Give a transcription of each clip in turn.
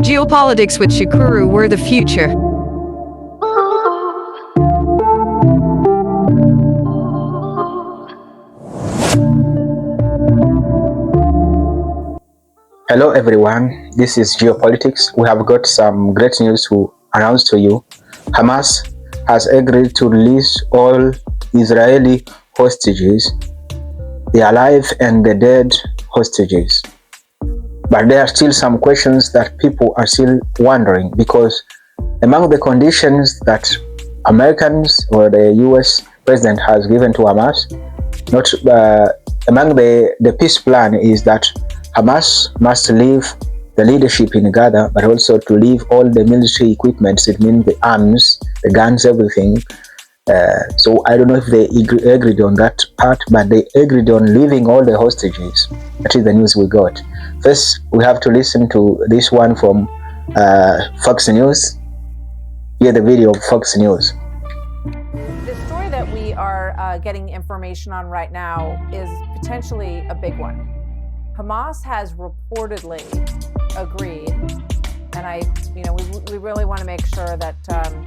Geopolitics with Shukuru were the future. Hello everyone, this is Geopolitics. We have got some great news to announce to you. Hamas has agreed to release all Israeli hostages, the alive and the dead hostages. But there are still some questions that people are still wondering, because among the conditions that Americans or the US president has given to Hamas, not among the peace plan is that Hamas must leave the leadership in Gaza, but also to leave all the military equipment, it means the arms, the guns, everything. So I don't know if they agreed on that part, but they agreed on leaving all the hostages. That is the news we got. First, we have to listen to this one from Fox News. Hear the video of Fox News. The story that we are getting information on right now is potentially a big one. Hamas has reportedly agreed, and we really want to make sure that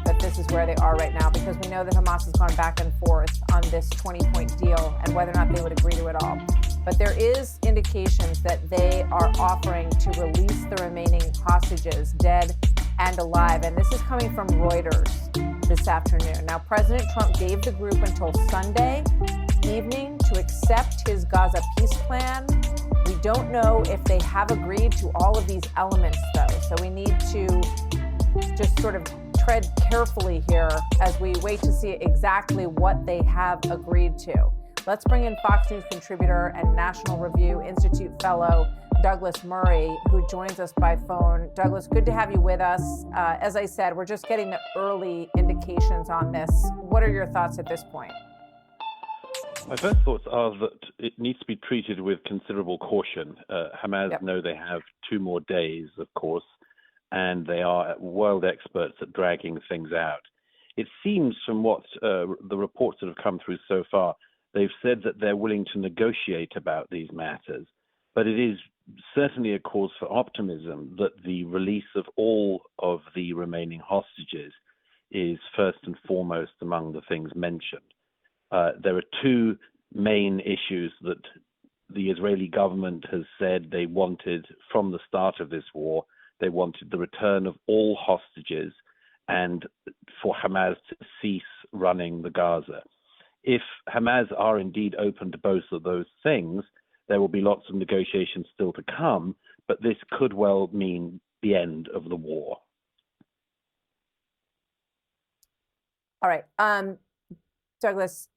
that this is where they are right now, because we know that Hamas has gone back and forth on this 20-point deal and whether or not they would agree to it all. But there is indications that they are offering to release the remaining hostages, dead and alive, and this is coming from Reuters this afternoon. Now, President Trump gave the group until Sunday evening to accept his Gaza peace plan. We don't know if they have agreed to all of these elements, though, so we need to just sort of tread carefully here as we wait to see exactly what they have agreed to. Let's bring in Fox News contributor and National Review Institute fellow Douglas Murray, who joins us by phone. Douglas, good to have you with us. As I said, we're just getting the early indications on this. What are your thoughts at this point? My first thoughts are that it needs to be treated with considerable caution. Hamas know they have 2 more days, of course, and they are world experts at dragging things out. It seems from what the reports that have come through so far, they've said that they're willing to negotiate about these matters, but it is certainly a cause for optimism that the release of all of the remaining hostages is first and foremost among the things mentioned. There are 2 main issues that the Israeli government has said they wanted from the start of this war. They wanted the return of all hostages and for Hamas to cease running the Gaza. If Hamas are indeed open to both of those things, there will be lots of negotiations still to come, but this could well mean the end of the war. All right. Douglas,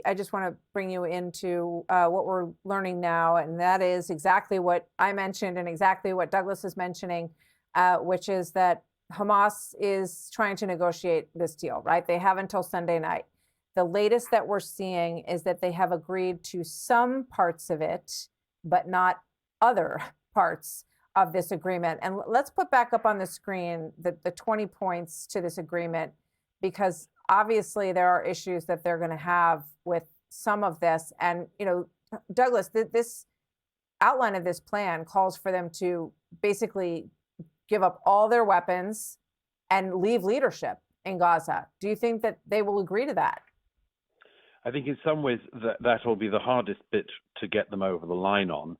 I just want to bring you into what we're learning now, and that is exactly what I mentioned and exactly what Douglas is mentioning, which is that Hamas is trying to negotiate this deal, right? They have until Sunday night. The latest that we're seeing is that they have agreed to some parts of it, but not other parts of this agreement. And let's put back up on the screen the 20 points to this agreement, because obviously there are issues that they're going to have with some of this. And, Douglas, this outline of this plan calls for them to basically give up all their weapons and leave leadership in Gaza. Do you think that they will agree to that? I think in some ways that will be the hardest bit to get them over the line on.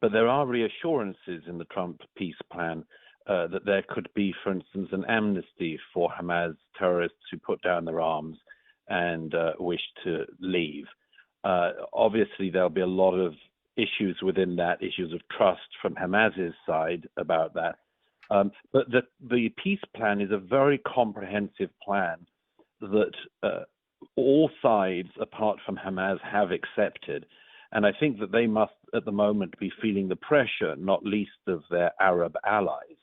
But there are reassurances in the Trump peace plan that there could be, for instance, an amnesty for Hamas terrorists who put down their arms and wish to leave. Obviously, there'll be a lot of issues within that, issues of trust from Hamas's side about that. But the peace plan is a very comprehensive plan that all sides, apart from Hamas, have accepted. And I think that they must, at the moment, be feeling the pressure, not least of their Arab allies,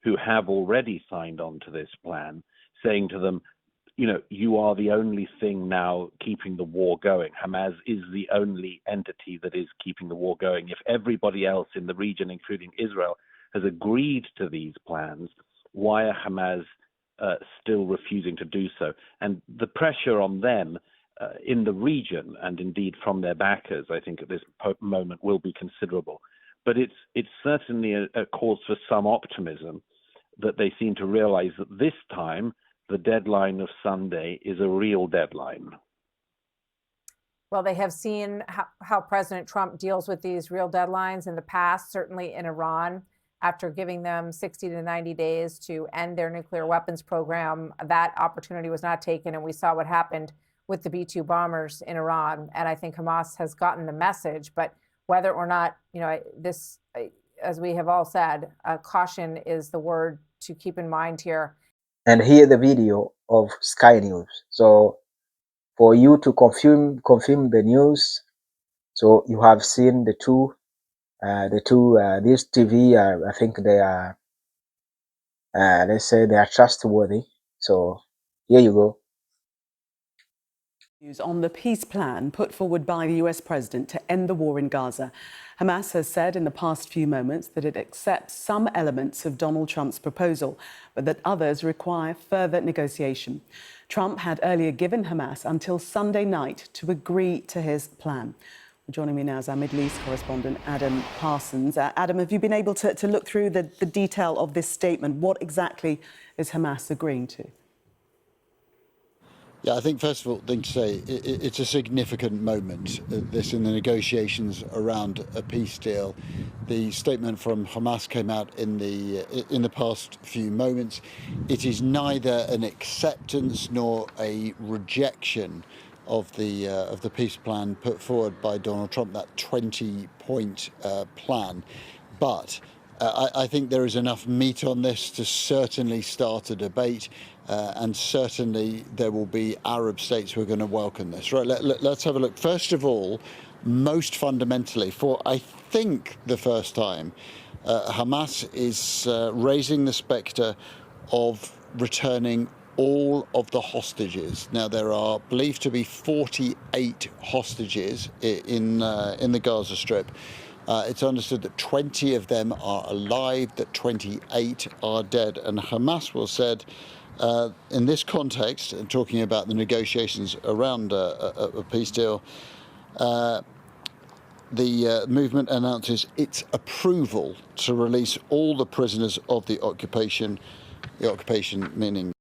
who have already signed on to this plan, saying to them, you are the only thing now keeping the war going. Hamas is the only entity that is keeping the war going. If everybody else in the region, including Israel, has agreed to these plans, why are Hamas still refusing to do so? And the pressure on them in the region, and indeed from their backers, I think at this moment will be considerable. But it's certainly a cause for some optimism that they seem to realize that this time the deadline of Sunday is a real deadline. Well, they have seen how President Trump deals with these real deadlines in the past, certainly in Iran. After giving them 60 to 90 days to end their nuclear weapons program, that opportunity was not taken, and we saw what happened with the B-2 bombers in Iran. And I think Hamas has gotten the message, but whether or not, this, as we have all said, caution is the word to keep in mind here. And hear the video of Sky News. So for you to confirm the news, so you have seen the two this TV. I think they are, let's say they are trustworthy. So here you go. On the peace plan put forward by the US president to end the war in Gaza. Hamas has said in the past few moments that it accepts some elements of Donald Trump's proposal, but that others require further negotiation. Trump had earlier given Hamas until Sunday night to agree to his plan. Joining me now is our Middle East correspondent, Adam Parsons. Adam, have you been able to look through the detail of this statement? What exactly is Hamas agreeing to? Yeah, I think first of all, thing to say, it's a significant moment, this in the negotiations around a peace deal. The statement from Hamas came out in the past few moments. It is neither an acceptance nor a rejection of the peace plan put forward by Donald Trump, that 20-point plan, but I think there is enough meat on this to certainly start a debate, and certainly there will be Arab states who are going to welcome this. Right, let's have a look. First of all, most fundamentally, for I think the first time, Hamas is raising the spectre of returning all of the hostages. Now, there are believed to be 48 hostages in the Gaza Strip. It's understood that 20 of them are alive, that 28 are dead. And Hamas will said, in this context, and talking about the negotiations around a peace deal, the movement announces its approval to release all the prisoners of the occupation meaning